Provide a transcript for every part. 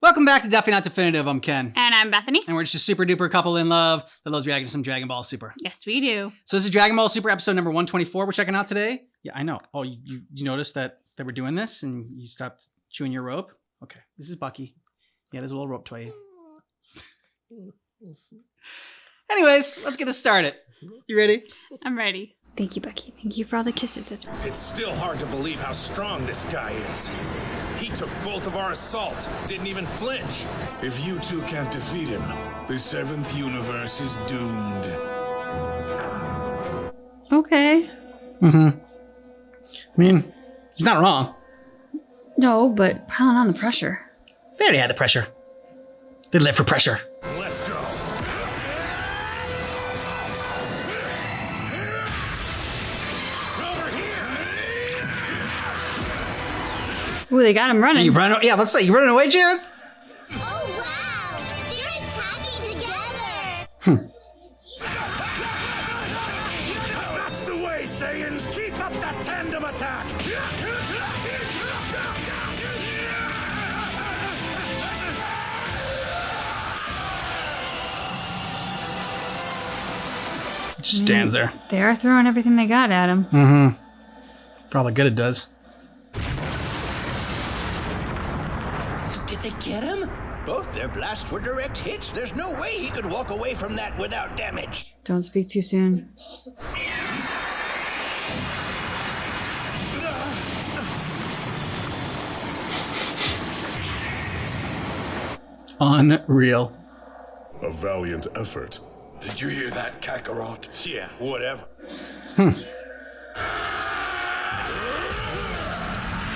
Welcome back to Definitely Not Definitive. I'm Ken. And I'm Bethany. And we're just a super duper couple in love that loves reacting to some Dragon Ball Super. Yes, we do. So this is Dragon Ball Super episode number 124 we're checking out today. Yeah, I know. Oh, you noticed that we're doing this and you stopped chewing your rope? Okay, this is Bucky. He had his little rope toy. Anyways, let's get this started. You ready? I'm ready. Thank you, Bucky. Thank you for all the kisses. That's right. It's still hard to believe how strong this guy is. He took both of our assaults, didn't even flinch. If you two can't defeat him, the 7th universe is doomed. Okay. I mean, he's not wrong. No, but piling on the pressure. They already had the pressure. They live for pressure. Let's go. Over here. Ooh, they got him running. You run? Yeah, let's say you running away, Jared. Oh wow! They're attacking together! That's the way, Saiyans. Keep up that tandem attack. Just stands there. They are throwing everything they got at him. For all the good it does. So did they get him? Both their blasts were direct hits. There's no way he could walk away from that without damage. Don't speak too soon. Unreal. A valiant effort. Did you hear that, Kakarot? Yeah, whatever.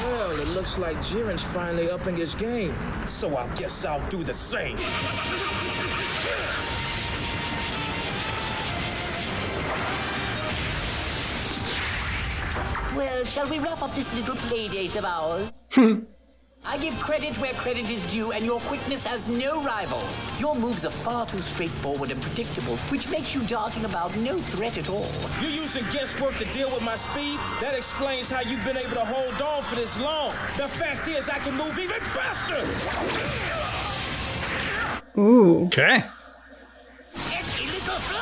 Well, it looks like Jiren's finally upping his game. So I guess I'll do the same. Well, shall we wrap up this little play date of ours? I give credit where credit is due, and your quickness has no rival. Your moves are far too straightforward and predictable, which makes you darting about no threat at all. You're using guesswork to deal with my speed? That explains how you've been able to hold on for this long. The fact is, I can move even faster! Ooh. Okay. Pesky little fly!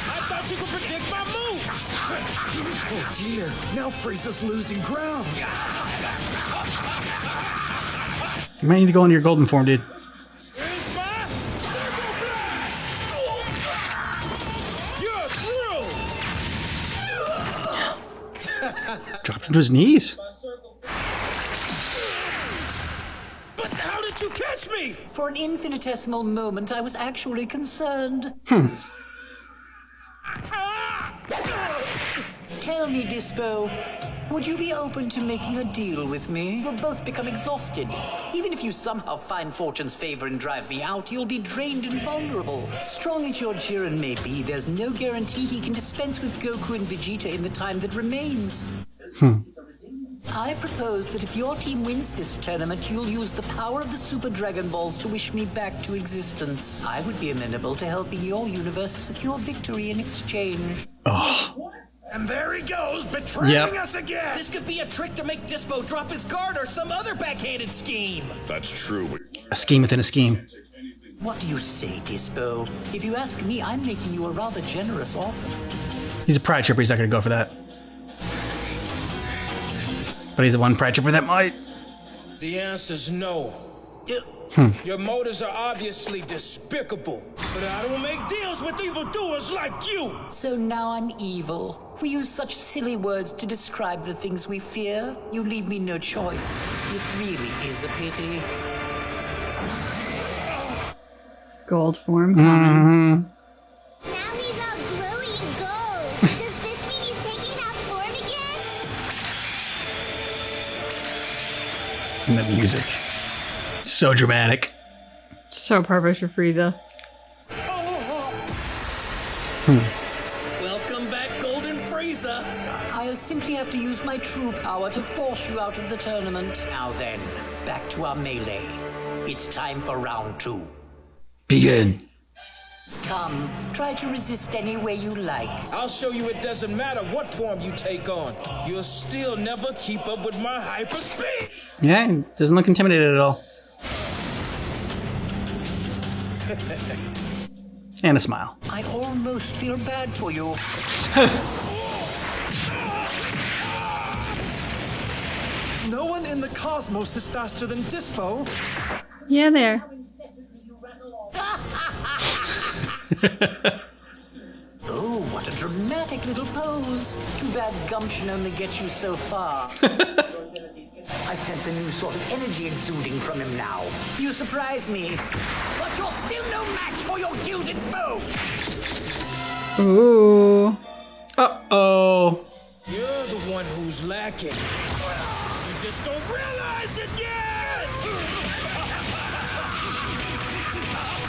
I thought you could predict my moves! Oh dear, now Frieza's losing ground. You might need to go into your golden form, dude. Here's my circle blast! You're through! Dropped him to his knees. But how did you catch me? For an infinitesimal moment, I was actually concerned. Tell me, Dyspo, would you be open to making a deal with me? We'll both become exhausted. Even if you somehow find fortune's favor and drive me out, you'll be drained and vulnerable. Strong as your Jiren may be, there's no guarantee he can dispense with Goku and Vegeta in the time that remains. I propose that if your team wins this tournament, you'll use the power of the Super Dragon Balls to wish me back to existence. I would be amenable to helping your universe secure victory in exchange. Oh. And there he goes, betraying us again. This could be a trick to make Dyspo drop his guard or some other backhanded scheme. That's true. A scheme within a scheme. What do you say, Dyspo? If you ask me, I'm making you a rather generous offer. He's a pride tripper. He's not going to go for that. But he's the one pride tripper that might. The answer's no. Your motives are obviously despicable, but I don't make deals with evildoers like you. So now I'm evil. We use such silly words to describe the things we fear. You leave me no choice. It really is a pity. Gold form coming. Now he's all glowy and gold. Does this mean he's taking that form again? And the music. So dramatic. So perfect for Frieza. Welcome back, Golden Frieza. I'll simply have to use my true power to force you out of the tournament. Now then, back to our melee. It's time for round 2. Begin. Come, try to resist any way you like. I'll show you it doesn't matter what form you take on. You'll still never keep up with my hyper speed. Yeah, he doesn't look intimidated at all. And a smile. I almost feel bad for you. No one in the cosmos is faster than Dyspo. Yeah, there. Oh, what a dramatic little pose. Too bad gumption only gets you so far. I sense a new sort of energy exuding from him now. You surprise me, but you're still no match for your gilded foe. Ooh. Uh-oh. You're the one who's lacking. You just don't realize it yet!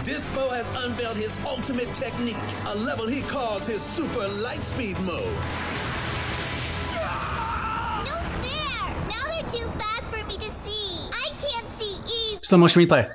Dyspo has unveiled his ultimate technique, a level he calls his super lightspeed mode. No fair! Now they're too fast for me to see. I can't see either. Slow motion replay.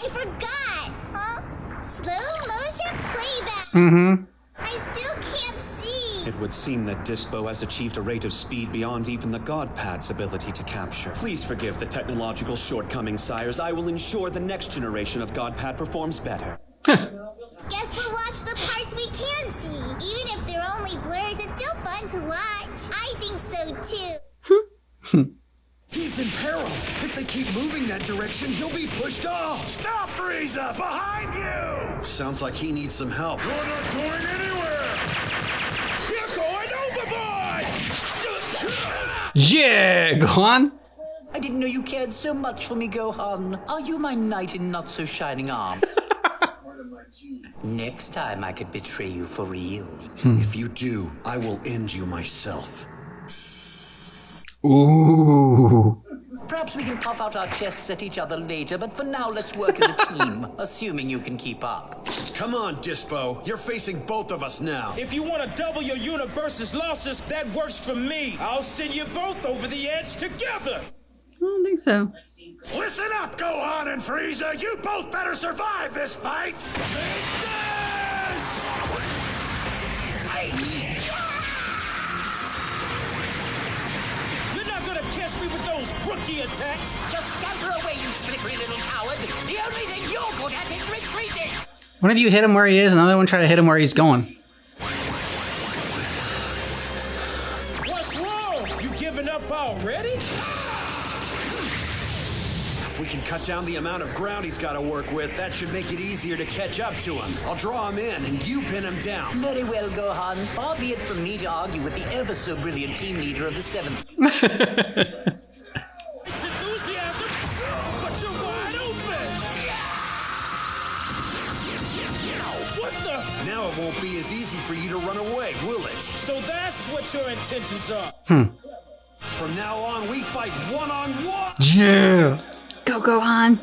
I forgot. Huh? Slow motion playback. Mm-hmm. I still can't see. It would seem that Dyspo has achieved a rate of speed beyond even the God Pad's ability to capture. Please forgive the technological shortcomings, sires. I will ensure the next generation of God Pad performs better. Guess we'll watch the parts we can see. Even if they're only blurs, it's still fun to watch. I think so too. He's in peril. If they keep moving that direction, he'll be pushed off. Stop, Frieza! Behind you! Sounds like he needs some help. You're not going anywhere! You're going overboard! Yeah, Gohan. I didn't know you cared so much for me, Gohan. Are you my knight in not-so-shining armor? Next time I could betray you for real. If you do, I will end you myself. Ooh. Perhaps we can puff out our chests at each other later, but for now, let's work as a team, assuming you can keep up. Come on, Dyspo. You're facing both of us now. If you want to double your universe's losses, that works for me. I'll send you both over the edge together. I don't think so. Listen up, Gohan and Frieza! You both better survive this fight! Take this! You're not gonna catch me with those rookie attacks. Just scamper away, you slippery little coward. The only thing you're good at is retreating. One of you hit him where he is, and the other one try to hit him where he's going. What's wrong? You giving up already? If we can cut down the amount of ground he's got to work with, that should make it easier to catch up to him. I'll draw him in, and you pin him down. Very well, Gohan. Far be it from me to argue with the ever-so-brilliant team leader of the 7th. It's enthusiasm, but you're wide open. What the? Now it won't be as easy for you to run away, will it? So that's what your intentions are. From now on, we fight one-on-one! Yeah. Go, Gohan.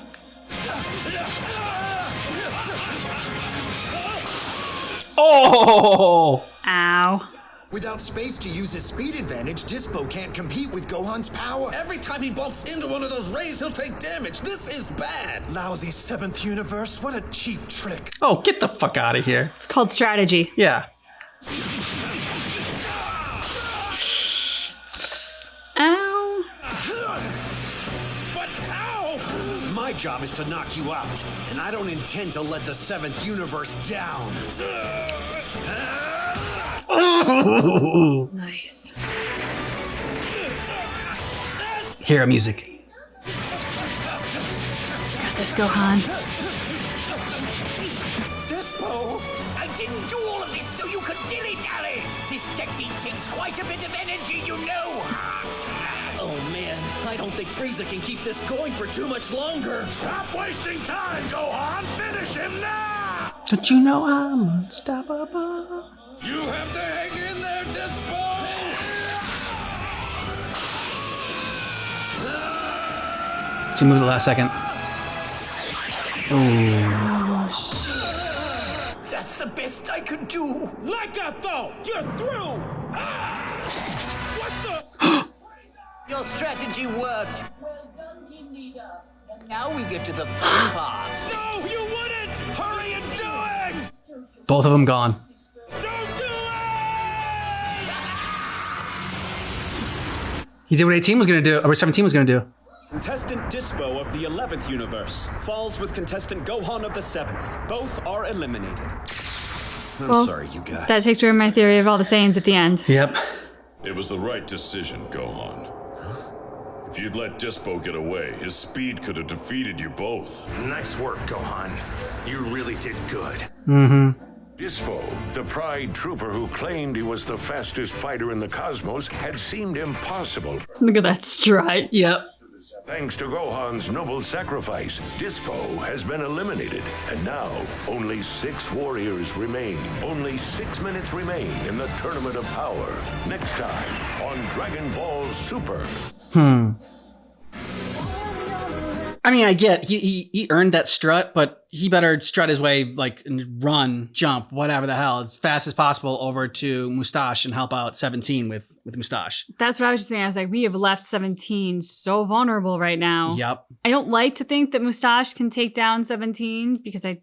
Oh. Ow. Without space to use his speed advantage, Dyspo can't compete with Gohan's power. Every time he bumps into one of those rays, he'll take damage. This is bad. Lousy 7th universe, what a cheap trick. Oh, get the fuck out of here. It's called strategy. Yeah. Ow. But how? My job is to knock you out, and I don't intend to let the 7th universe down. Nice. Hero music. Got this, Gohan. Dyspo! I didn't do all of this so you could dilly-dally! This technique takes quite a bit of energy, you know! Oh man, I don't think Frieza can keep this going for too much longer. Stop wasting time, Gohan! Finish him now! Don't you know I'm unstoppable? You have to hang in there, Dyspo! She moved the last second. That's the best I could do! Like I thought! You're through! Ah! What the? Your strategy worked! Now we get to the fun part. No, you wouldn't! Hurry and do it! Both of them gone. He did what 18 was going to do, or 17 was going to do. Contestant Dyspo of the 11th universe falls with contestant Gohan of the 7th. Both are eliminated. Well, sorry, you guys. That takes away my theory of all the Saiyans at the end. Yep. It was the right decision, Gohan. If you'd let Dyspo get away, his speed could have defeated you both. Nice work, Gohan. You really did good. Mm-hmm. Dyspo, the Pride Trooper who claimed he was the fastest fighter in the cosmos, had seemed impossible. Look at that strut. Yep. Thanks to Gohan's noble sacrifice, Dyspo has been eliminated. And now, only 6 warriors remain. Only 6 minutes remain in the Tournament of Power. Next time on Dragon Ball Super. I mean, I get he earned that strut, but he better strut his way, like, and run, jump, whatever the hell, as fast as possible over to Mustache and help out 17 with Mustache. That's what I was just saying. I was like, we have left 17 so vulnerable right now. Yep. I don't like to think that Mustache can take down 17 because I'm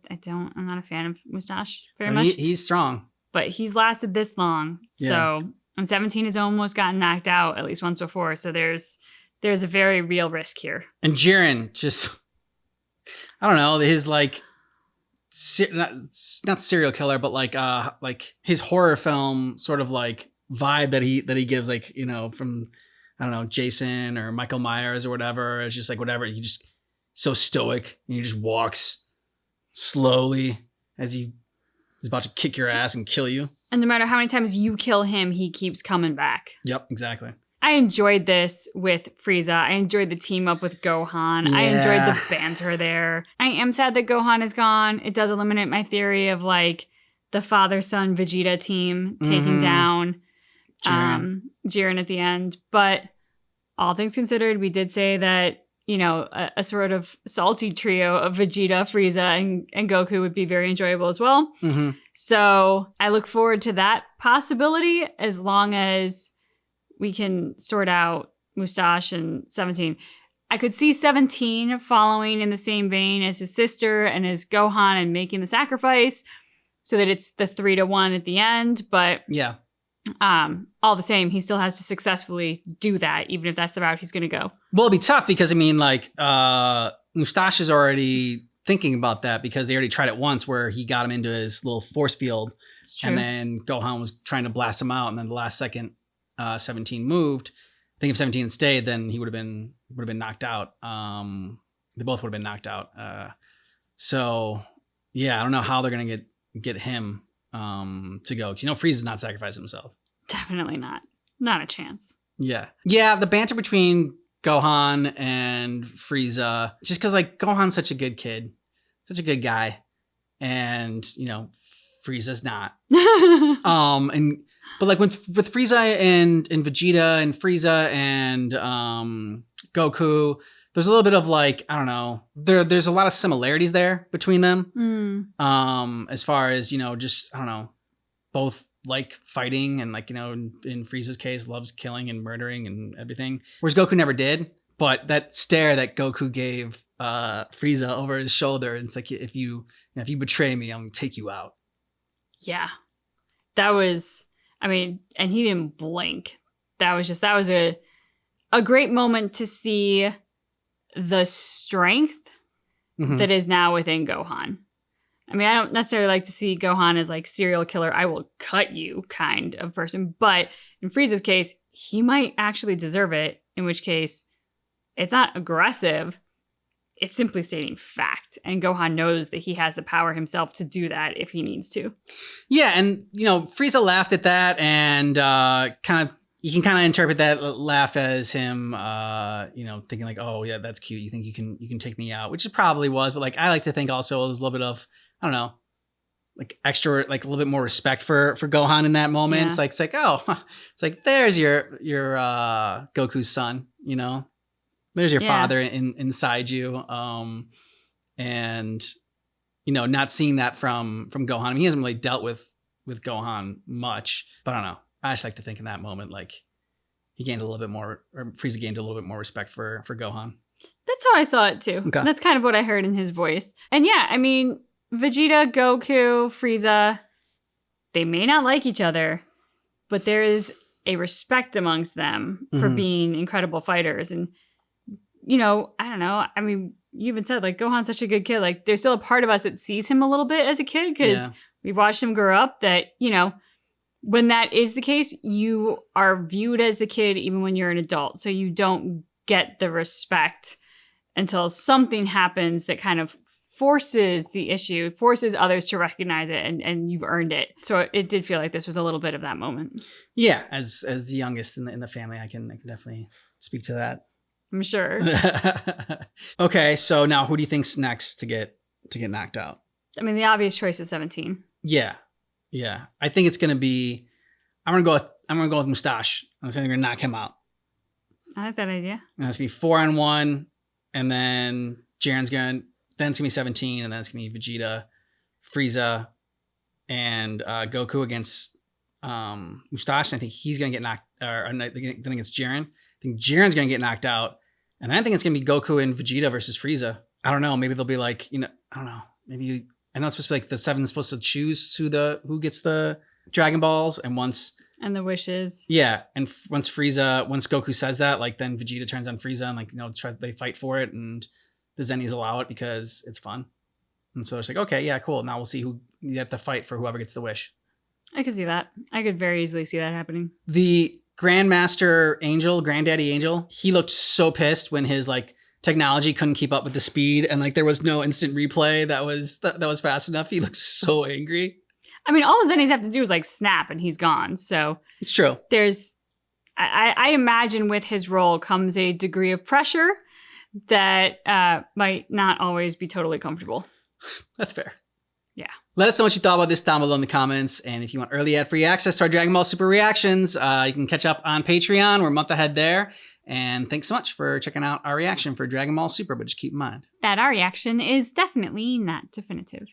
not a fan of Mustache very much. He's strong. But he's lasted this long. Yeah. So, and 17 has almost gotten knocked out at least once before. So there's a very real risk here. And Jiren just, I don't know, his like, not serial killer, but like his horror film sort of like vibe that he gives, like, you know, from, I don't know, Jason or Michael Myers or whatever. It's just like whatever. He just so stoic and he just walks slowly as he's about to kick your ass and kill you. And no matter how many times you kill him, he keeps coming back. Yep, exactly. I enjoyed this with Frieza. I enjoyed the team up with Gohan. Yeah. I enjoyed the banter there. I am sad that Gohan is gone. It does eliminate my theory of like the father-son Vegeta team taking down Jiren at the end. But all things considered, we did say that, you know, a sort of salty trio of Vegeta, Frieza, and Goku would be very enjoyable as well. Mm-hmm. So I look forward to that possibility as long as we can sort out Mustache and 17. I could see 17 following in the same vein as his sister and as Gohan and making the sacrifice so that it's the 3-1 at the end. But yeah, all the same, he still has to successfully do that, even if that's the route he's going to go. Well, it'd be tough because, I mean, like, Mustache is already thinking about that because they already tried it once where he got him into his little force field. And then Gohan was trying to blast him out. And then the last second, 17 moved. I think if 17 had stayed, then he would have been knocked out. They both would have been knocked out. So yeah, I don't know how they're gonna get him to go. 'Cause, you know, Frieza's not sacrificing himself. Definitely not. Not a chance. Yeah. The banter between Gohan and Frieza, just because like Gohan's such a good kid, such a good guy, and you know, Frieza's not. But like with Frieza and Vegeta and Frieza and Goku, there's a little bit of like, I don't know, there's a lot of similarities there between them. As far as, you know, just, I don't know, both like fighting and like, you know, in Frieza's case, loves killing and murdering and everything. Whereas Goku never did. But that stare that Goku gave Frieza over his shoulder, it's like, if you betray me, I'm gonna take you out. Yeah. That was, I mean, and he didn't blink. That was a great moment to see the strength that is now within Gohan. I mean, I don't necessarily like to see Gohan as like serial killer, I will cut you kind of person. But in Frieza's case, he might actually deserve it, in which case it's not aggressive. It's simply stating fact. And Gohan knows that he has the power himself to do that if he needs to. Yeah, and, you know, Frieza laughed at that and you can kind of interpret that laugh as him, you know, thinking like, oh, yeah, that's cute. You think you can take me out, which it probably was. But like, I like to think also it was a little bit of, I don't know, like extra, like a little bit more respect for Gohan in that moment. Yeah. It's like, oh, it's like, there's your Goku's son, you know? There's your father inside you. And, you know, not seeing that from Gohan. I mean, he hasn't really dealt with Gohan much, but I don't know. I just like to think in that moment, like he gained a little bit more, or Frieza gained a little bit more respect for Gohan. That's how I saw it too. Okay. That's kind of what I heard in his voice. And yeah, I mean, Vegeta, Goku, Frieza, they may not like each other, but there is a respect amongst them for being incredible fighters. And, you know, I don't know. I mean, you even said, like, Gohan's such a good kid. Like, there's still a part of us that sees him a little bit as a kid because we've watched him grow up that, you know, when that is the case, you are viewed as the kid even when you're an adult. So you don't get the respect until something happens that kind of forces the issue, forces others to recognize it, and you've earned it. So it did feel like this was a little bit of that moment. Yeah, as the youngest in the family, I can definitely speak to that. I'm sure. Okay, so now who do you think's next to get knocked out? I mean, the obvious choice is 17. Yeah. I think it's gonna be. I'm gonna go with Mustache. I'm saying they're gonna knock him out. I like that idea. And it's gonna be 4-on-1, and then Jiren's gonna. Then it's gonna be 17, and then it's gonna be Vegeta, Frieza, and Goku against Mustache. And I think he's gonna get knocked. Then against Jiren. I think Jiren's gonna get knocked out, and then I think it's gonna be Goku and Vegeta versus Frieza. I don't know. Maybe they'll be like, you know, I don't know. Maybe I know it's supposed to be like the 7's supposed to choose who gets the Dragon Balls, and the wishes. Yeah, and once Goku says that, like then Vegeta turns on Frieza and like, you know, they fight for it, and the Zennies allow it because it's fun. And so it's like, okay, yeah, cool. Now we'll see who you get to fight for whoever gets the wish. I could see that. I could very easily see that happening. The Grandmaster Angel, Granddaddy Angel, he looked so pissed when his like technology couldn't keep up with the speed and like there was no instant replay that was fast enough. He looked so angry. I mean, all the Zennies have to do is like snap and he's gone. So it's true. I imagine with his role comes a degree of pressure that might not always be totally comfortable. That's fair. Yeah. Let us know what you thought about this down below in the comments. And if you want early ad-free access to our Dragon Ball Super reactions, you can catch up on Patreon. We're a month ahead there. And thanks so much for checking out our reaction for Dragon Ball Super. But just keep in mind that our reaction is definitely not definitive.